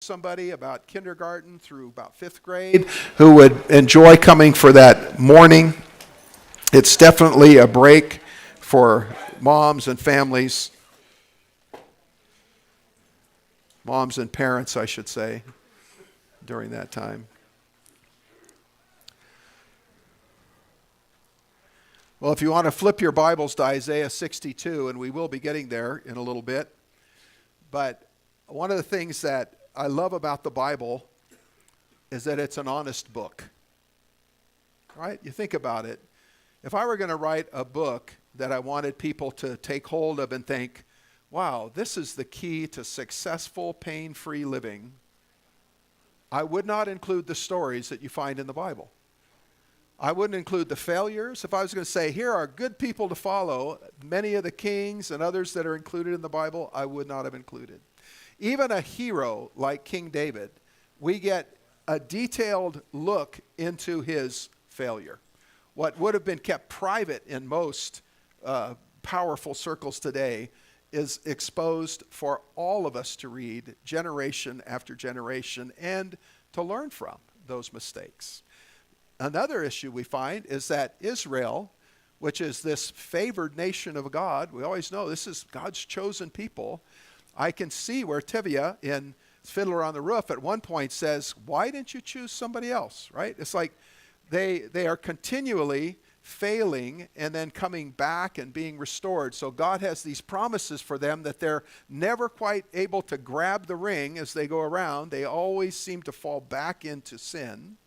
somebody about kindergarten through about fifth grade who would enjoy coming for that morning. It's definitely a break for moms and families, moms and parents, I should say, during that time. Well, if you want to flip your Bibles to Isaiah 62, and we will be getting there in a little bit, but one of the things that I love about the Bible is that it's an honest book, right? You think about it. If I were going to write a book that I wanted people to take hold of and think, wow, this is the key to successful, pain-free living, I would not include the stories that you find in the Bible. I wouldn't include the failures. If I was going to say, here are good people to follow, many of the kings and others that are included in the Bible, I would not have included. Even a hero like King David, we get a detailed look into his failure. What would have been kept private in most powerful circles today is exposed for all of us to read generation after generation and to learn from those mistakes. Another issue we find is that Israel, which is this favored nation of God, we always know this is God's chosen people. I can see where Tivia in Fiddler on the Roof at one point says, why didn't you choose somebody else, right? It's like they are continually failing and then coming back and being restored. So God has these promises for them that they're never quite able to grab the ring as they go around. They always seem to fall back into sin.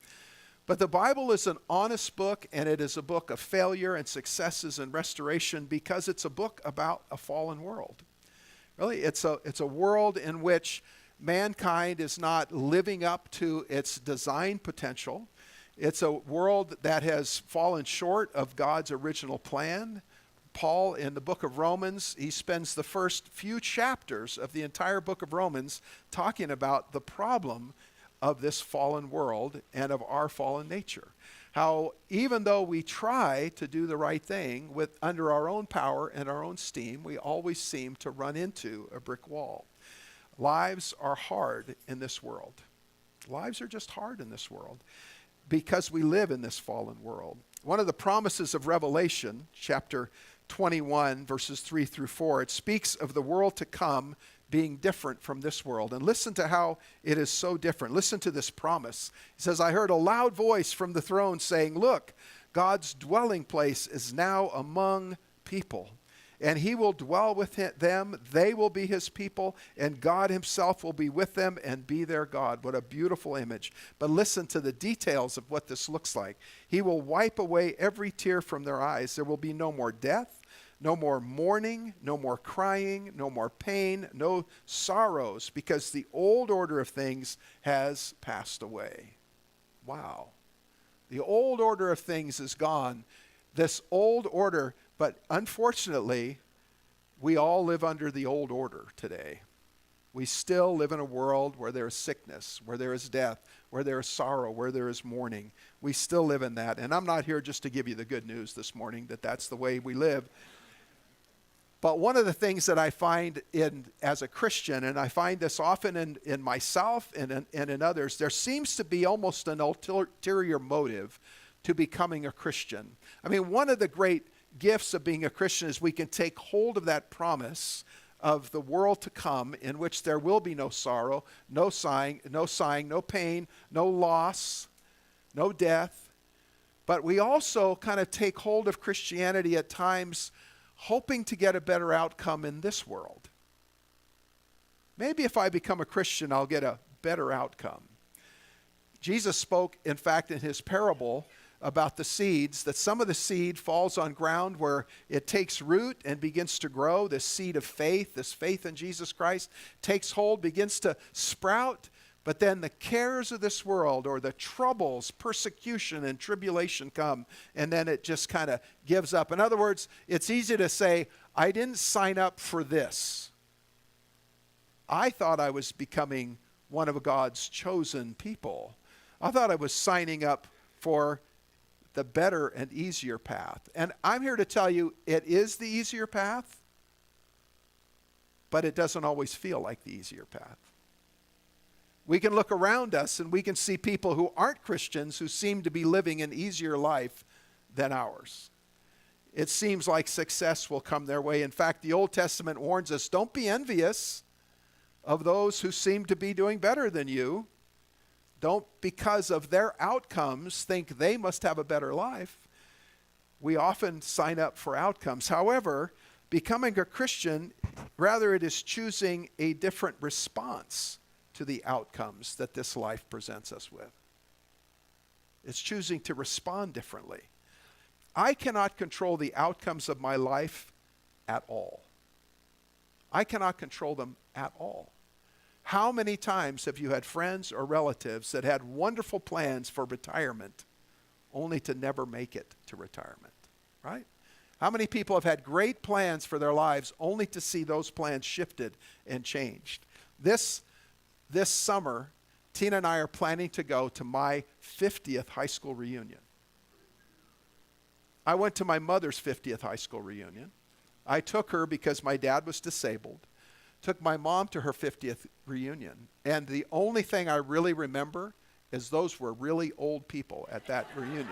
But the Bible is an honest book, and it is a book of failure and successes and restoration because it's a book about a fallen world. Really, it's a world in which mankind is not living up to its design potential. It's a world that has fallen short of God's original plan. Paul, in the book of Romans, he spends the first few chapters of the entire book of Romans talking about the problem of this fallen world and of our fallen nature. How even though we try to do the right thing under our own power and our own steam, we always seem to run into a brick wall. Lives are hard in this world. Lives are just hard in this world because we live in this fallen world. One of the promises of Revelation, chapter 21, verses 3 through 4, it speaks of the world to come being different from this world. And listen to how it is so different. Listen to this promise. He says, I heard a loud voice from the throne saying, look, God's dwelling place is now among people, and he will dwell with them. They will be his people, and God himself will be with them and be their God. What a beautiful image. But listen to the details of what this looks like. He will wipe away every tear from their eyes. There will be no more death, no more mourning, no more crying, no more pain, no sorrows, because the old order of things has passed away. Wow. The old order of things is gone. This old order, but unfortunately, we all live under the old order today. We still live in a world where there is sickness, where there is death, where there is sorrow, where there is mourning. We still live in that. And I'm not here just to give you the good news this morning that that's the way we live. But one of the things that I find as a Christian, and I find this often in myself and in others, there seems to be almost an ulterior motive to becoming a Christian. I mean, one of the great gifts of being a Christian is we can take hold of that promise of the world to come in which there will be no sorrow, no sighing, no pain, no loss, no death. But we also kind of take hold of Christianity at times hoping to get a better outcome in this world. Maybe if I become a Christian, I'll get a better outcome. Jesus spoke, in fact, in his parable about the seeds, that some of the seed falls on ground where it takes root and begins to grow. This seed of faith, this faith in Jesus Christ, takes hold, begins to sprout. But then the cares of this world, or the troubles, persecution, and tribulation come, and then it just kind of gives up. In other words, it's easy to say, I didn't sign up for this. I thought I was becoming one of God's chosen people. I thought I was signing up for the better and easier path. And I'm here to tell you, it is the easier path, but it doesn't always feel like the easier path. We can look around us and we can see people who aren't Christians who seem to be living an easier life than ours. It seems like success will come their way. In fact, the Old Testament warns us, don't be envious of those who seem to be doing better than you. Don't, because of their outcomes, think they must have a better life. We often sign up for outcomes. However, becoming a Christian, rather it is choosing a different response to the outcomes that this life presents us with. It's choosing to respond differently. I cannot control the outcomes of my life at all. I cannot control them at all. How many times have you had friends or relatives that had wonderful plans for retirement only to never make it to retirement, right? How many people have had great plans for their lives only to see those plans shifted and changed? This summer, Tina and I are planning to go to my 50th high school reunion. I went to my mother's 50th high school reunion. I took her because my dad was disabled. Took my mom to her 50th reunion. And the only thing I really remember is those were really old people at that reunion.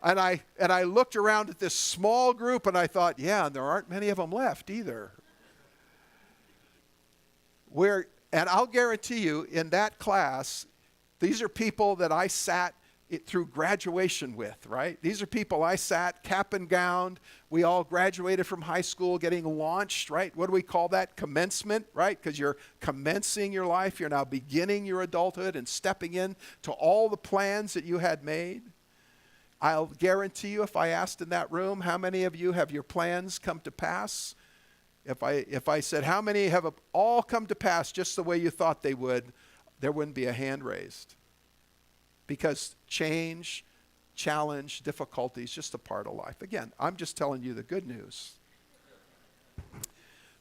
And I looked around at this small group and I thought, yeah, and there aren't many of them left either. And I'll guarantee you, in that class, these are people that I sat through graduation with, right? These are people I sat cap and gowned. We all graduated from high school, getting launched, right? What do we call that? Commencement, right? Because you're commencing your life. You're now beginning your adulthood and stepping in to all the plans that you had made. I'll guarantee you, if I asked in that room, how many of you have your plans come to pass? If I said, how many have all come to pass just the way you thought they would, there wouldn't be a hand raised. Because change, challenge, difficulty is just a part of life. Again, I'm just telling you the good news.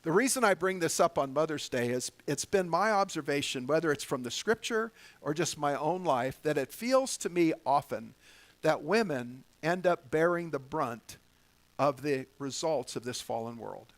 The reason I bring this up on Mother's Day is it's been my observation, whether it's from the scripture or just my own life, that it feels to me often that women end up bearing the brunt of the results of this fallen world.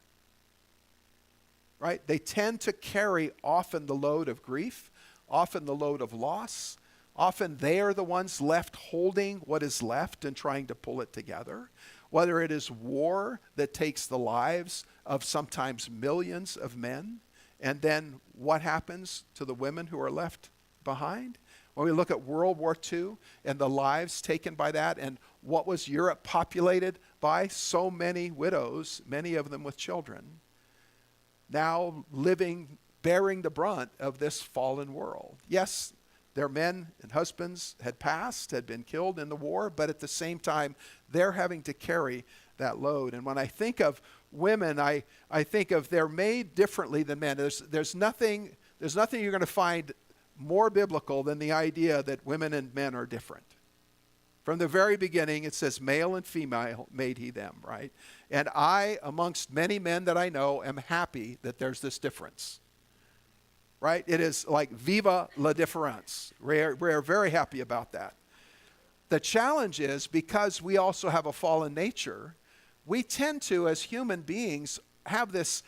Right? They tend to carry often the load of grief, often the load of loss. Often they are the ones left holding what is left and trying to pull it together. Whether it is war that takes the lives of sometimes millions of men, and then what happens to the women who are left behind? When we look at World War II and the lives taken by that, and what was Europe populated by? So many widows, many of them with children, now living, bearing the brunt of this fallen world. Yes, their men and husbands had passed, had been killed in the war, but at the same time, they're having to carry that load. And when I think of women, I think of they're made differently than men. There's nothing you're going to find more biblical than the idea that women and men are different. From the very beginning, it says male and female made he them, right? And I, amongst many men that I know, am happy that there's this difference. Right? It is like viva la différence. We're very happy about that. The challenge is, because we also have a fallen nature, we tend to, as human beings, have this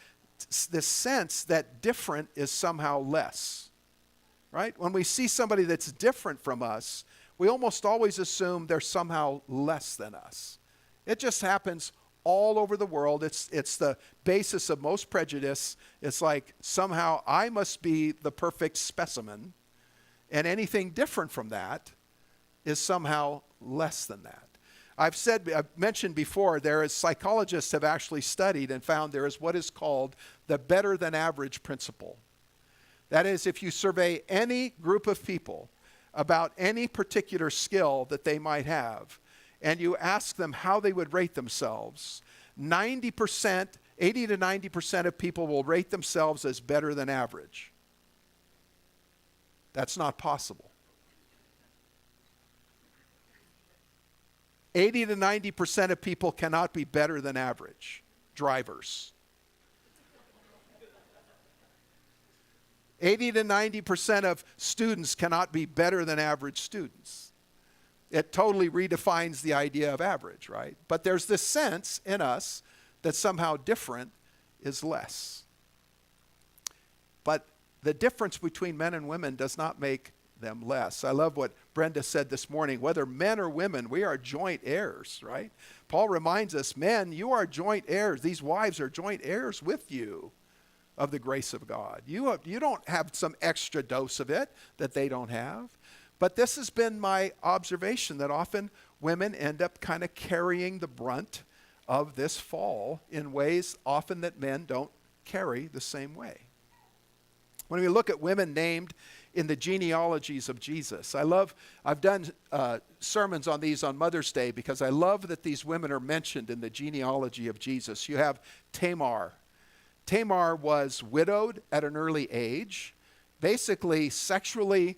sense that different is somehow less. Right? When we see somebody that's different from us, we almost always assume they're somehow less than us. It just happens all over the world. It's the basis of most prejudice. It's like somehow I must be the perfect specimen, and anything different from that is somehow less than that. I've mentioned before, psychologists have actually studied and found there is what is called the better than average principle. That is, if you survey any group of people about any particular skill that they might have, and you ask them how they would rate themselves, 80 to 90% of people will rate themselves as better than average. That's not possible. 80 to 90% of people cannot be better than average drivers. 80 to 90% of students cannot be better than average students. It totally redefines the idea of average, right? But there's this sense in us that somehow different is less. But the difference between men and women does not make them less. I love what Brenda said this morning. Whether men or women, we are joint heirs, right? Paul reminds us, men, you are joint heirs. These wives are joint heirs with you of the grace of God. You don't have some extra dose of it that they don't have. But this has been my observation, that often women end up kind of carrying the brunt of this fall in ways often that men don't carry the same way. When we look at women named in the genealogies of Jesus, I've done sermons on these on Mother's Day because I love that these women are mentioned in the genealogy of Jesus. You have Tamar. Tamar was widowed at an early age, basically sexually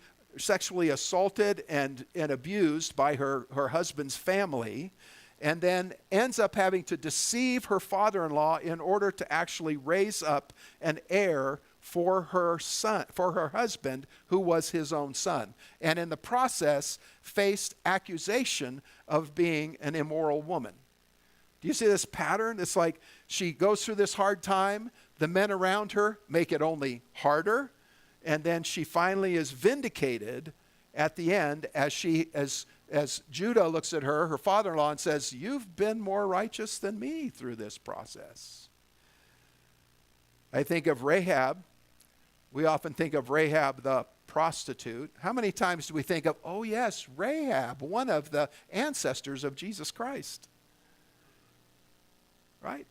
assaulted and abused by her husband's family, and then ends up having to deceive her father-in-law in order to actually raise up an heir for her son, for her husband, who was his own son, and in the process faced accusation of being an immoral woman. Do you see this pattern? It's like she goes through this hard time, the men around her make it only harder, and then she finally is vindicated at the end as Judah looks at her father-in-law, and says, "You've been more righteous than me through this process." I think of Rahab. We often think of Rahab the prostitute. How many times do we think of, oh yes, Rahab, one of the ancestors of Jesus Christ? Right?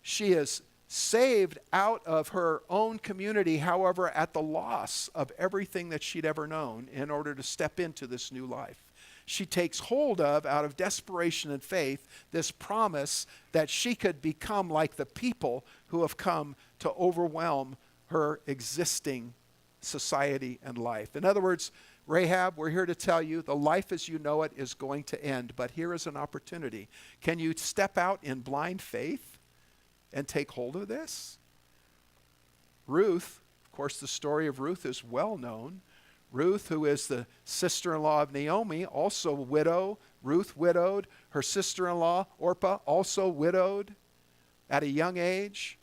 She is saved out of her own community, however, at the loss of everything that she'd ever known in order to step into this new life. She takes hold of, out of desperation and faith, this promise that she could become like the people who have come to overwhelm her existing society and life. In other words, Rahab, we're here to tell you the life as you know it is going to end, but here is an opportunity. Can you step out in blind faith and take hold of this? Ruth, of course, the story of Ruth is well known. Ruth, who is the sister-in-law of Naomi, also widow. Ruth widowed. Her sister-in-law, Orpah, also widowed at a young age.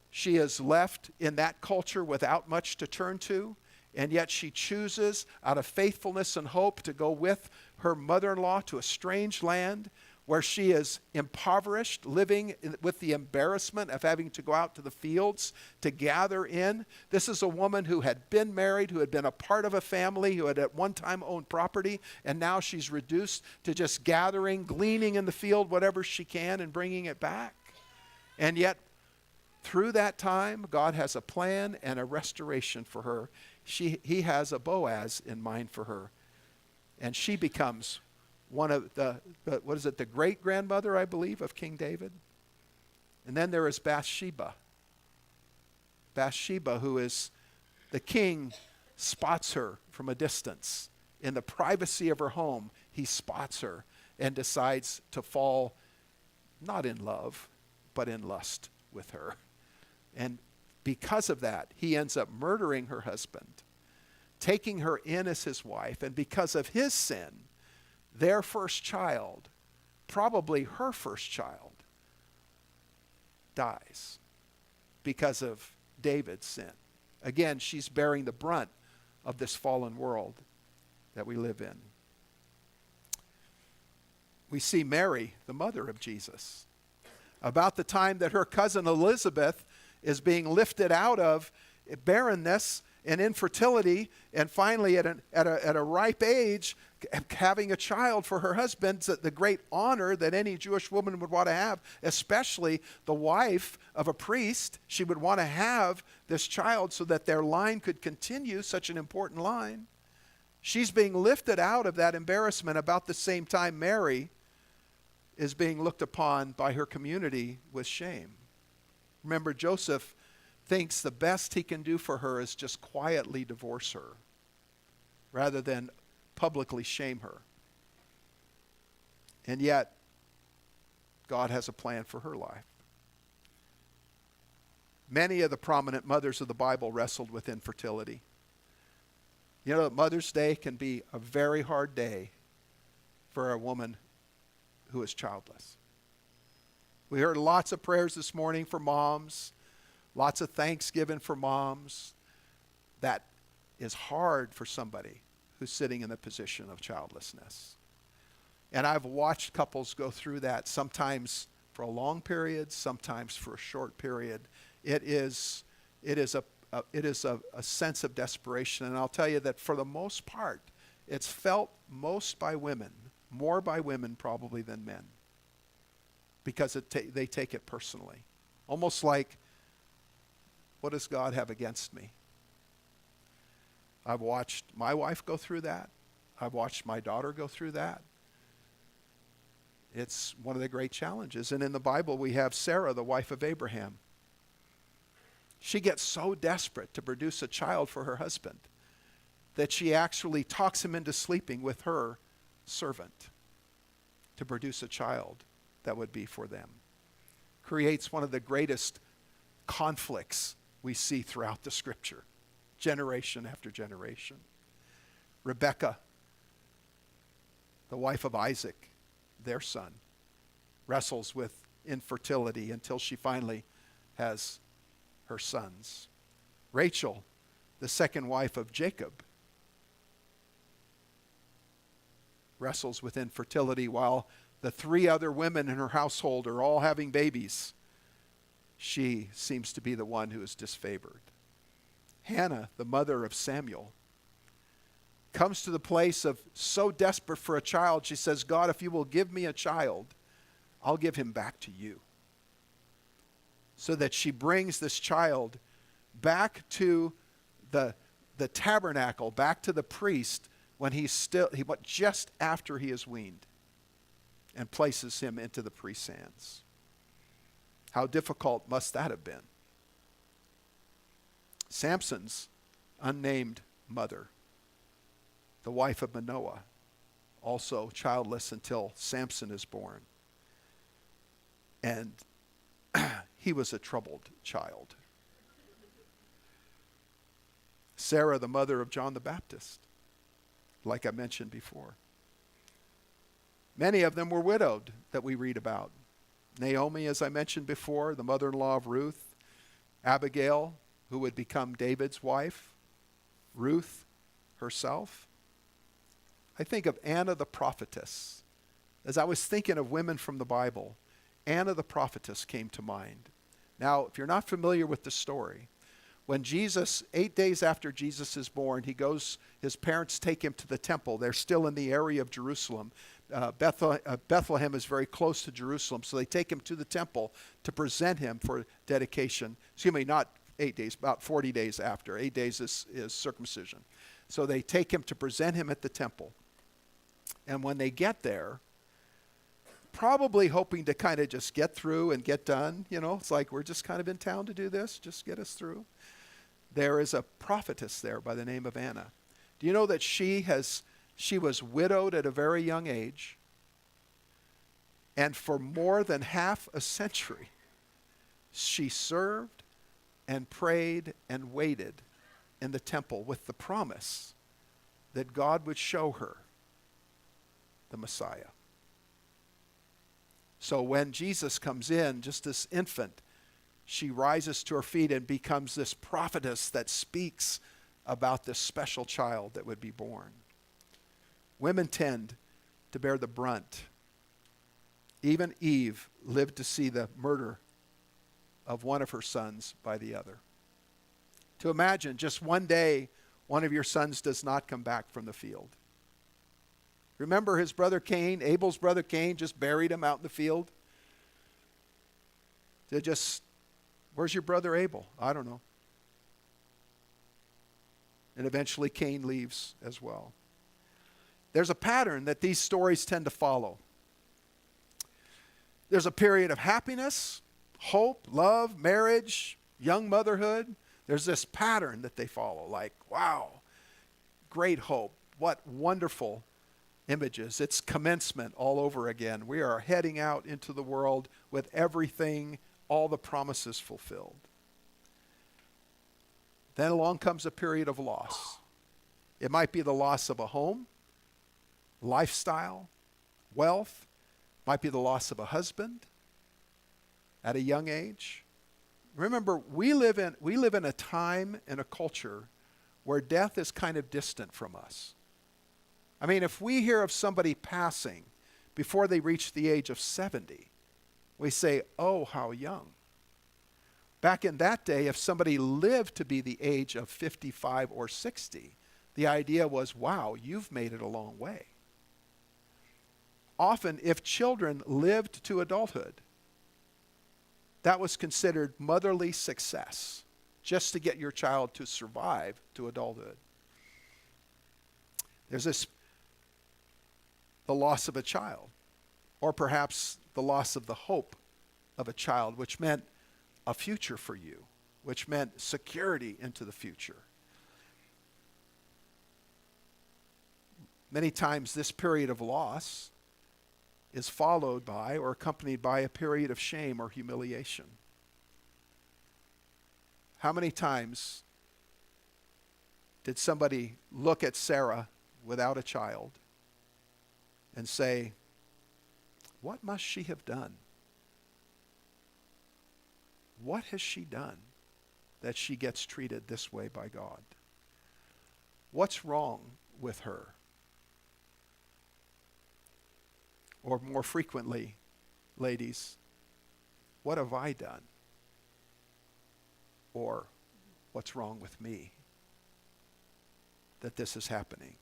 She is left in that culture without much to turn to, and yet she chooses, out of faithfulness and hope, to go with her mother-in-law to a strange land where she is impoverished, living with the embarrassment of having to go out to the fields to gather in. This is a woman who had been married, who had been a part of a family, who had at one time owned property, and now she's reduced to just gathering, gleaning in the field whatever she can and bringing it back. And yet, through that time, God has a plan and a restoration for her. He has a Boaz in mind for her. And she becomes one of the great-grandmother, I believe, of King David. And then there is Bathsheba. Bathsheba, who is, the king spots her from a distance. In the privacy of her home, he spots her and decides to fall, not in love, but in lust with her. And because of that, he ends up murdering her husband, taking her in as his wife, and because of his sin, their first child, probably her first child, dies because of David's sin. Again, she's bearing the brunt of this fallen world that we live in. We see Mary, the mother of Jesus. About the time that her cousin Elizabeth is being lifted out of barrenness and infertility, and finally at a ripe age, having a child for her husband, the great honor that any Jewish woman would want to have, especially the wife of a priest. She would want to have this child so that their line could continue, such an important line. She's being lifted out of that embarrassment about the same time Mary is being looked upon by her community with shame. Remember, Joseph thinks the best he can do for her is just quietly divorce her rather than publicly shame her. And yet, God has a plan for her life. Many of the prominent mothers of the Bible wrestled with infertility. You know, Mother's Day can be a very hard day for a woman who is childless. We heard lots of prayers this morning for moms, Lots of thanksgiving for moms. That is hard for somebody who's sitting in the position of childlessness. And I've watched couples go through that, sometimes for a long period, sometimes for a short period. It is a sense of desperation. And I'll tell you that for the most part, it's felt most by women, more by women probably than men, because they take it personally. Almost like, what does God have against me? I've watched my wife go through that. I've watched my daughter go through that. It's one of the great challenges. And in the Bible, we have Sarah, the wife of Abraham. She gets so desperate to produce a child for her husband that she actually talks him into sleeping with her servant to produce a child that would be for them. Creates one of the greatest conflicts we see throughout the scripture, generation after generation. Rebekah, the wife of Isaac, their son, wrestles with infertility until she finally has her sons. Rachel, the second wife of Jacob, wrestles with infertility while the three other women in her household are all having babies. She seems to be the one who is disfavored. Hannah, the mother of Samuel, comes to the place of so desperate for a child, she says, God, if you will give me a child, I'll give him back to you. So that she brings this child back to the tabernacle, back to the priest when just after he is weaned, and places him into the priest's hands. How difficult must that have been? Samson's unnamed mother, the wife of Manoah, also childless until Samson is born. And he was a troubled child. Sarah, the mother of John the Baptist, like I mentioned before. Many of them were widowed that we read about. Naomi, as I mentioned before, the mother-in-law of Ruth. Abigail, who would become David's wife. Ruth herself. I think of Anna the prophetess. As I was thinking of women from the Bible, Anna the prophetess came to mind. Now, if you're not familiar with the story, when Jesus, 8 days after Jesus is born, his parents take him to the temple. They're still in the area of Jerusalem. Bethlehem is very close to Jerusalem, so they take him to the temple to present him for dedication. Excuse me, not 8 days, about 40 days after. 8 days is circumcision. So they take him to present him at the temple. And when they get there, probably hoping to kind of just get through and get done, it's like, we're just kind of in town to do this, just get us through. There is a prophetess there by the name of Anna. Do you know that she was widowed at a very young age, and for more than half a century, she served and prayed and waited in the temple with the promise that God would show her the Messiah. So when Jesus comes in, just this infant, she rises to her feet and becomes this prophetess that speaks about this special child that would be born. Women tend to bear the brunt. Even Eve lived to see the murder of one of her sons by the other. To imagine just one day, one of your sons does not come back from the field. Remember his brother Cain, Abel's brother Cain, just buried him out in the field? Where's your brother Abel? I don't know. And eventually Cain leaves as well. There's a pattern that these stories tend to follow. There's a period of happiness, hope, love, marriage, young motherhood. There's this pattern that they follow, like, wow, great hope. What wonderful images. It's commencement all over again. We are heading out into the world with everything, all the promises fulfilled. Then along comes a period of loss. It might be the loss of a home, lifestyle, wealth. Might be the loss of a husband at a young age. Remember, we live in a time and a culture where death is kind of distant from us. I mean, if we hear of somebody passing before they reach the age of 70, we say, oh, how young. Back in that day, if somebody lived to be the age of 55 or 60, the idea was, wow, you've made it a long way. Often, if children lived to adulthood, that was considered motherly success, just to get your child to survive to adulthood. There's the loss of a child, or perhaps the loss of the hope of a child, which meant a future for you, which meant security into the future. Many times this period of loss is followed by or accompanied by a period of shame or humiliation. How many times did somebody look at Sarah without a child and say, what must she have done? What has she done that she gets treated this way by God? What's wrong with her? Or more frequently, ladies, what have I done? Or what's wrong with me that this is happening?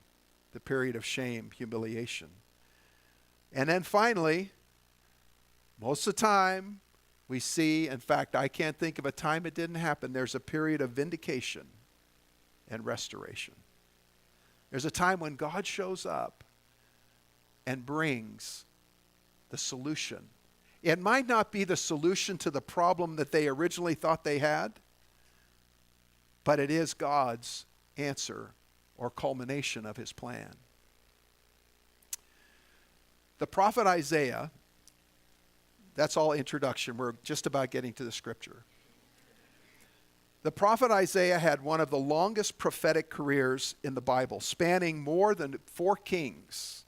The period of shame, humiliation. And then finally, most of the time, we see, in fact, I can't think of a time it didn't happen, there's a period of vindication and restoration. There's a time when God shows up and brings the solution. It might not be the solution to the problem that they originally thought they had, but it is God's answer or culmination of his plan. The prophet Isaiah, that's all introduction. We're just about getting to the scripture. The prophet Isaiah had one of the longest prophetic careers in the Bible, spanning more than 4 kings.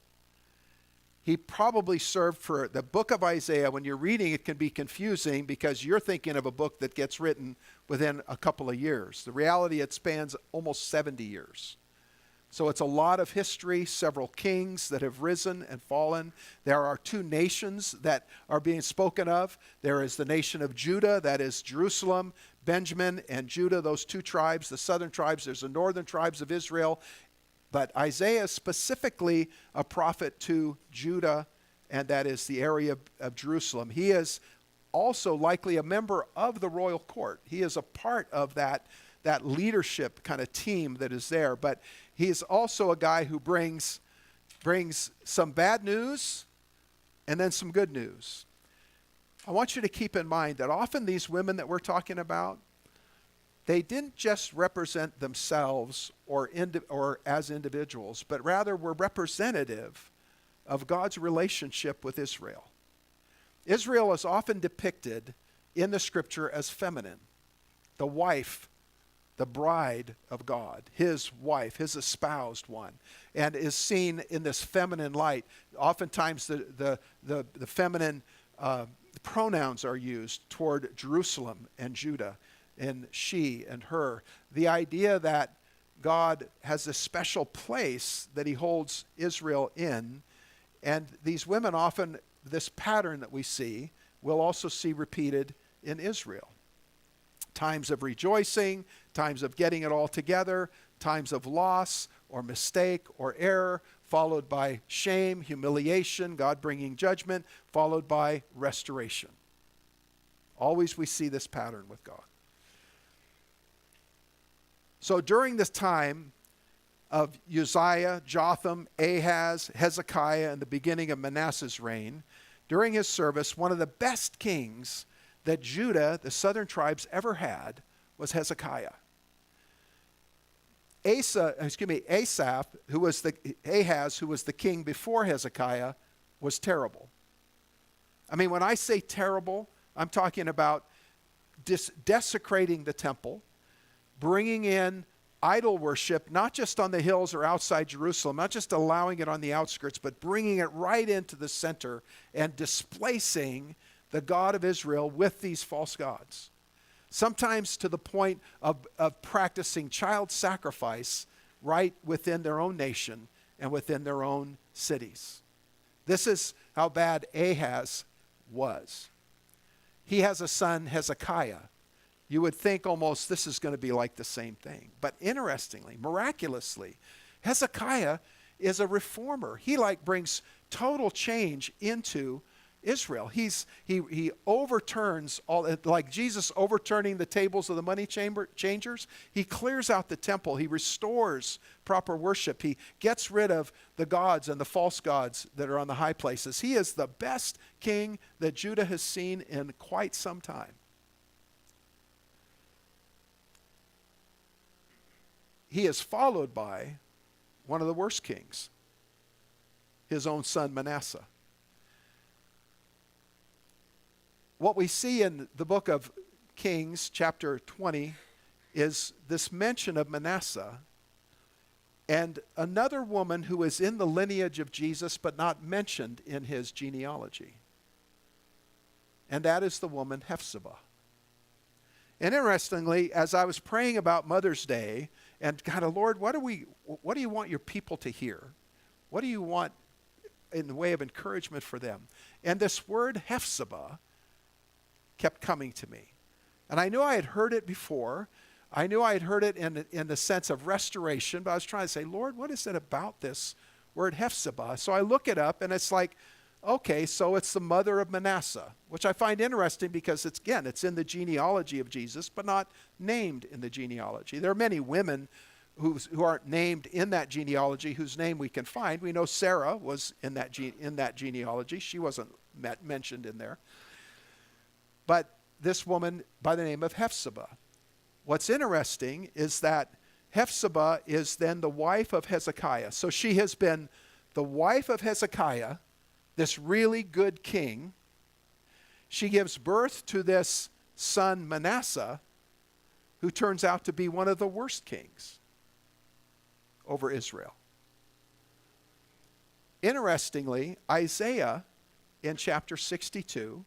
He probably served for the book of Isaiah. When you're reading, it can be confusing because you're thinking of a book that gets written within a couple of years. The reality, it spans almost 70 years. So it's a lot of history, several kings that have risen and fallen. There are 2 nations that are being spoken of. There is the nation of Judah, that is Jerusalem, Benjamin, and Judah, those 2 tribes, the southern tribes. There's the northern tribes of Israel. But Isaiah is specifically a prophet to Judah, and that is the area of Jerusalem. He is also likely a member of the royal court. He is a part of that leadership kind of team that is there. But he is also a guy who brings some bad news and then some good news. I want you to keep in mind that often these women that we're talking about, they didn't just represent themselves or as individuals, but rather were representative of God's relationship with Israel. Israel is often depicted in the scripture as feminine, the wife, the bride of God, his wife, his espoused one, and is seen in this feminine light. Oftentimes the feminine pronouns are used toward Jerusalem and Judah, and she and her. The idea that God has a special place that he holds Israel in, and these women often, this pattern that we see, we'll also see repeated in Israel. Times of rejoicing, times of getting it all together, times of loss or mistake or error, followed by shame, humiliation, God bringing judgment, followed by restoration. Always we see this pattern with God. So during this time of Uzziah, Jotham, Ahaz, Hezekiah, and the beginning of Manasseh's reign, during his service, one of the best kings that Judah, the southern tribes, ever had was Hezekiah. Asaph, Ahaz, who was the king before Hezekiah, was terrible. I mean, when I say terrible, I'm talking about desecrating the temple, bringing in idol worship, not just on the hills or outside Jerusalem, not just allowing it on the outskirts, but bringing it right into the center and displacing the God of Israel with these false gods. sometimes to the point of practicing child sacrifice right within their own nation and within their own cities. This is how bad Ahaz was. He has a son, Hezekiah. You would think almost this is going to be like the same thing. But interestingly, miraculously, Hezekiah is a reformer. He like brings total change into Israel. He overturns all, like Jesus overturning the tables of the money changers. He clears out the temple. He restores proper worship. He gets rid of the gods and the false gods that are on the high places. He is the best king that Judah has seen in quite some time. He is followed by one of the worst kings, his own son Manasseh. What we see in the book of Kings, chapter 20, is this mention of Manasseh and another woman who is in the lineage of Jesus but not mentioned in his genealogy. And that is the woman Hephzibah. And interestingly, as I was praying about Mother's Day, and God, Lord, what do you want your people to hear? What do you want in the way of encouragement for them? And this word Hephzibah kept coming to me. And I knew I had heard it before. I knew I had heard it in the sense of restoration, but I was trying to say, Lord, what is it about this word Hephzibah? So I look it up, and it's like, okay, so it's the mother of Manasseh, which I find interesting because it's in the genealogy of Jesus, but not named in the genealogy. There are many women who aren't named in that genealogy whose name we can find. We know Sarah was in that genealogy. She wasn't mentioned in there. But this woman by the name of Hephzibah. What's interesting is that Hephzibah is then the wife of Hezekiah. So she has been the wife of Hezekiah, this really good king. She gives birth to this son Manasseh, who turns out to be one of the worst kings over Israel. Interestingly, Isaiah in chapter 62,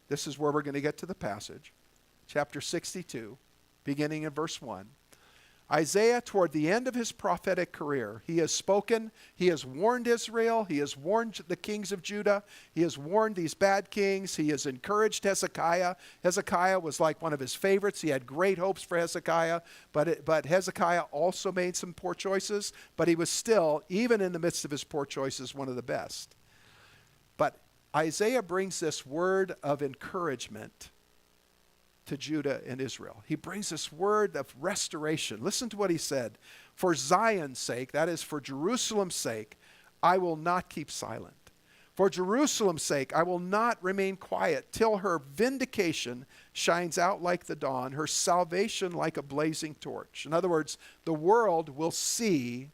this is where we're going to get to the passage, chapter 62, beginning in verse 1. Isaiah, toward the end of his prophetic career, he has spoken, he has warned Israel, he has warned the kings of Judah, he has warned these bad kings, he has encouraged Hezekiah. Hezekiah was like one of his favorites. He had great hopes for Hezekiah, but Hezekiah also made some poor choices, but he was still, even in the midst of his poor choices, one of the best. But Isaiah brings this word of encouragement to Judah and Israel. He brings this word of restoration. Listen to what he said. For Zion's sake, that is for Jerusalem's sake, I will not keep silent. For Jerusalem's sake, I will not remain quiet till her vindication shines out like the dawn, her salvation like a blazing torch. In other words, the world will see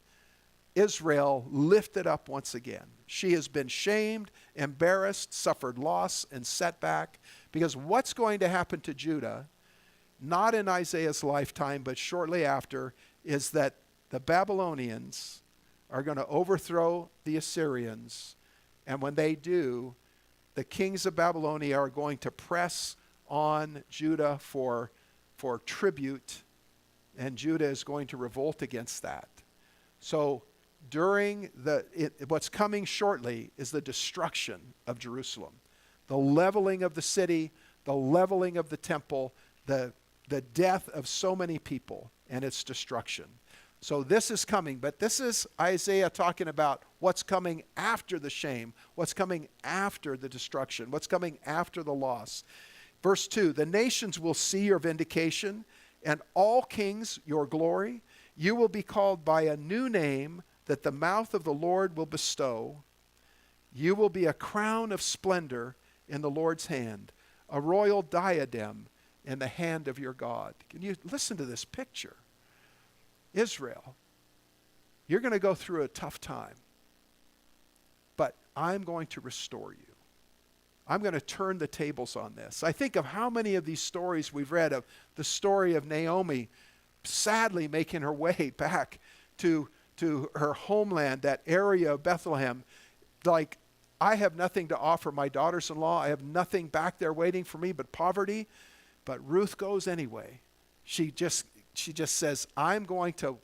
Israel lifted up once again. She has been shamed, embarrassed, suffered loss and setback, because what's going to happen to Judah, not in Isaiah's lifetime, but shortly after, is that the Babylonians are going to overthrow the Assyrians. And when they do, the kings of Babylonia are going to press on Judah for tribute, and Judah is going to revolt against that. So what's coming shortly is the destruction of Jerusalem, the leveling of the city, the leveling of the temple, the death of so many people, and its destruction. So this is coming, but this is Isaiah talking about what's coming after the shame, what's coming after the destruction, what's coming after the loss. Verse 2, the nations will see your vindication, and all kings your glory. You will be called by a new name that the mouth of the Lord will bestow. You will be a crown of splendor in the Lord's hand, a royal diadem in the hand of your God. Can you listen to this picture? Israel, you're going to go through a tough time, but I'm going to restore you. I'm going to turn the tables on this. I think of how many of these stories we've read of the story of Naomi sadly making her way back to her homeland, that area of Bethlehem. Like, I have nothing to offer my daughters-in-law. I have nothing back there waiting for me but poverty. But Ruth goes anyway. She just says, I'm going to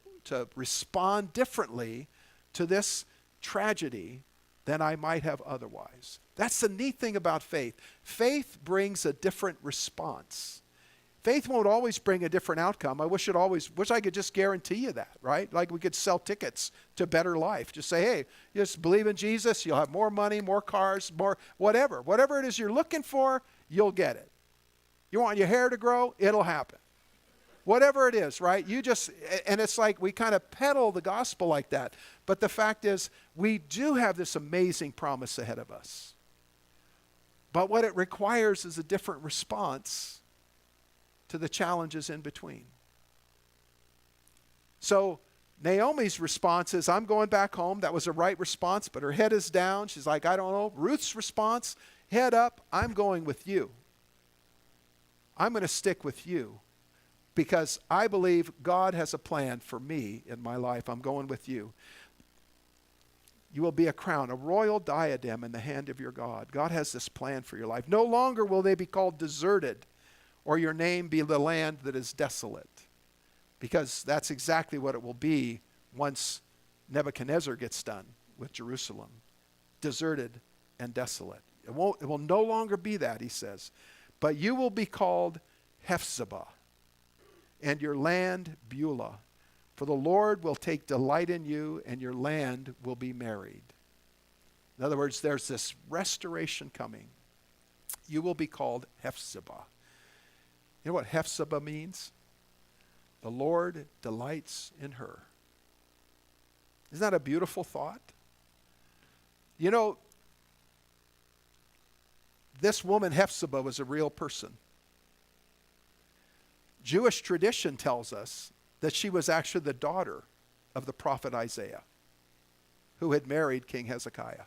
respond differently to this tragedy than I might have otherwise. That's the neat thing about faith. Faith brings a different response. Faith won't always bring a different outcome. I wish I could just guarantee you that, right? Like we could sell tickets to better life. Just say, hey, just believe in Jesus, you'll have more money, more cars, more whatever. Whatever it is you're looking for, you'll get it. You want your hair to grow, it'll happen. Whatever it is, right? And it's like we kind of peddle the gospel like that. But the fact is, we do have this amazing promise ahead of us. But what it requires is a different response to the challenges in between. So Naomi's response is, I'm going back home. That was a right response, but her head is down. She's like, I don't know. Ruth's response, head up, I'm going with you. I'm going to stick with you because I believe God has a plan for me in my life. I'm going with you. You will be a crown, a royal diadem in the hand of your God. God has this plan for your life. No longer will they be called deserted, or your name be the land that is desolate. Because that's exactly what it will be once Nebuchadnezzar gets done with Jerusalem. Deserted and desolate. It will no longer be that, he says. But you will be called Hephzibah, and your land Beulah. For the Lord will take delight in you, and your land will be married. In other words, there's this restoration coming. You will be called Hephzibah. You know what Hephzibah means? The Lord delights in her. Isn't that a beautiful thought? You know, this woman Hephzibah was a real person. Jewish tradition tells us that she was actually the daughter of the prophet Isaiah, who had married King Hezekiah.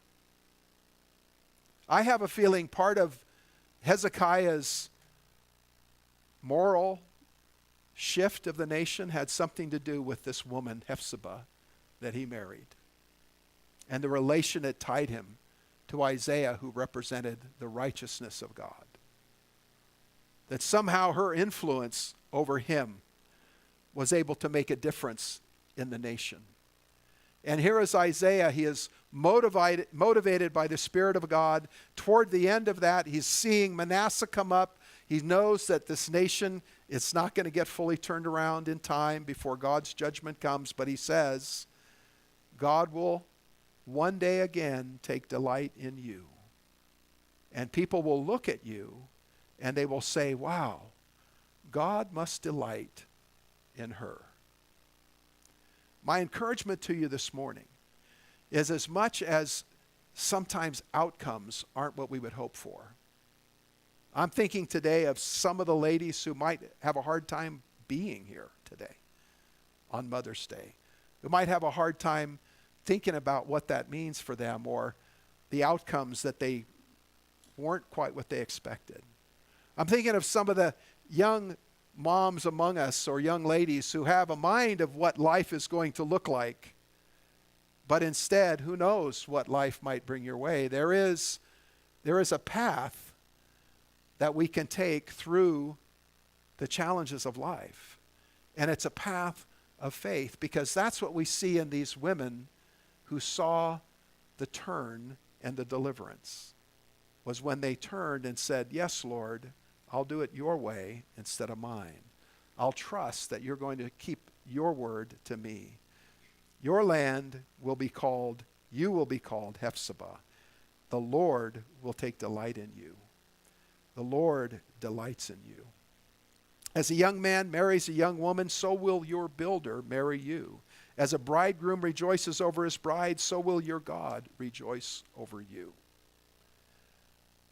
I have a feeling part of Hezekiah's moral shift of the nation had something to do with this woman, Hephzibah, that he married, and the relation it tied him to Isaiah, who represented the righteousness of God. That somehow her influence over him was able to make a difference in the nation. And here is Isaiah. He is motivated by the Spirit of God. Toward the end of that, he's seeing Manasseh come up. He knows that this nation, it's not going to get fully turned around in time before God's judgment comes. But he says, God will one day again take delight in you. And people will look at you and they will say, wow, God must delight in her. My encouragement to you this morning is, as much as sometimes outcomes aren't what we would hope for, I'm thinking today of some of the ladies who might have a hard time being here today on Mother's Day, who might have a hard time thinking about what that means for them, or the outcomes that they weren't quite what they expected. I'm thinking of some of the young moms among us, or young ladies who have a mind of what life is going to look like, but instead, who knows what life might bring your way. There is a path that we can take through the challenges of life, and it's a path of faith, because that's what we see in these women who saw the turn and the deliverance, was when they turned and said, yes, Lord, I'll do it your way instead of mine. I'll trust that you're going to keep your word to me. Your land will be called, you will be called Hephzibah. The Lord will take delight in you. The Lord delights in you. As a young man marries a young woman, so will your builder marry you. As a bridegroom rejoices over his bride, so will your God rejoice over you.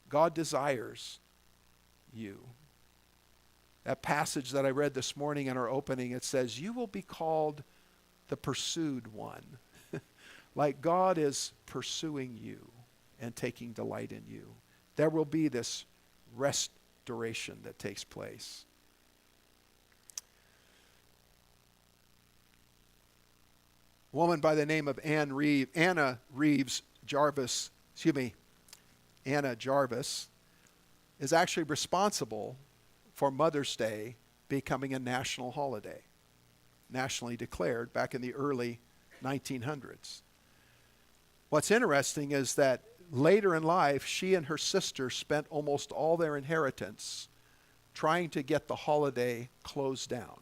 God desires you. That passage that I read this morning in our opening, it says, you will be called the pursued one. Like God is pursuing you and taking delight in you. There will be this restoration that takes place. A woman by the name of Anna Jarvis, is actually responsible for Mother's Day becoming a national holiday, nationally declared back in the early 1900s. What's interesting is that later in life, she and her sister spent almost all their inheritance trying to get the holiday closed down.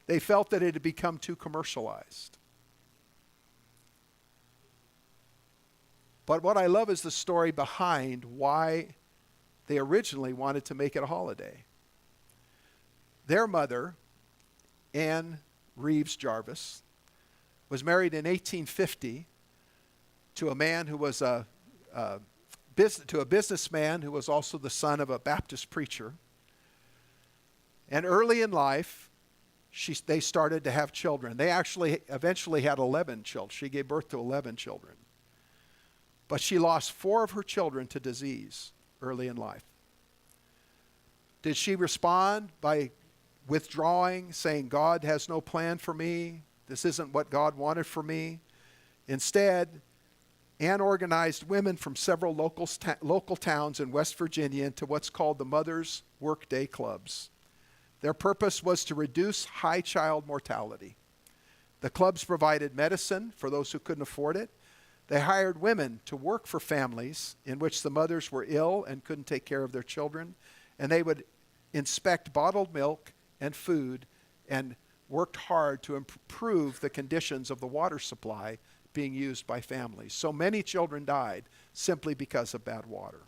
They felt that it had become too commercialized. But what I love is the story behind why they originally wanted to make it a holiday. Their mother, Anne Reeves Jarvis, was married in 1850 to a man who was a businessman who was also the son of a Baptist preacher. And early in life, they started to have children. They actually eventually had 11 children. She gave birth to 11 children. But she lost 4 of her children to disease early in life. Did she respond by withdrawing, saying, God has no plan for me? This isn't what God wanted for me. Instead, Anne organized women from several local towns in West Virginia into what's called the Mothers' Workday Clubs. Their purpose was to reduce high child mortality. The clubs provided medicine for those who couldn't afford it. They hired women to work for families in which the mothers were ill and couldn't take care of their children, and they would inspect bottled milk and food and worked hard to improve the conditions of the water supply being used by families. So many children died simply because of bad water.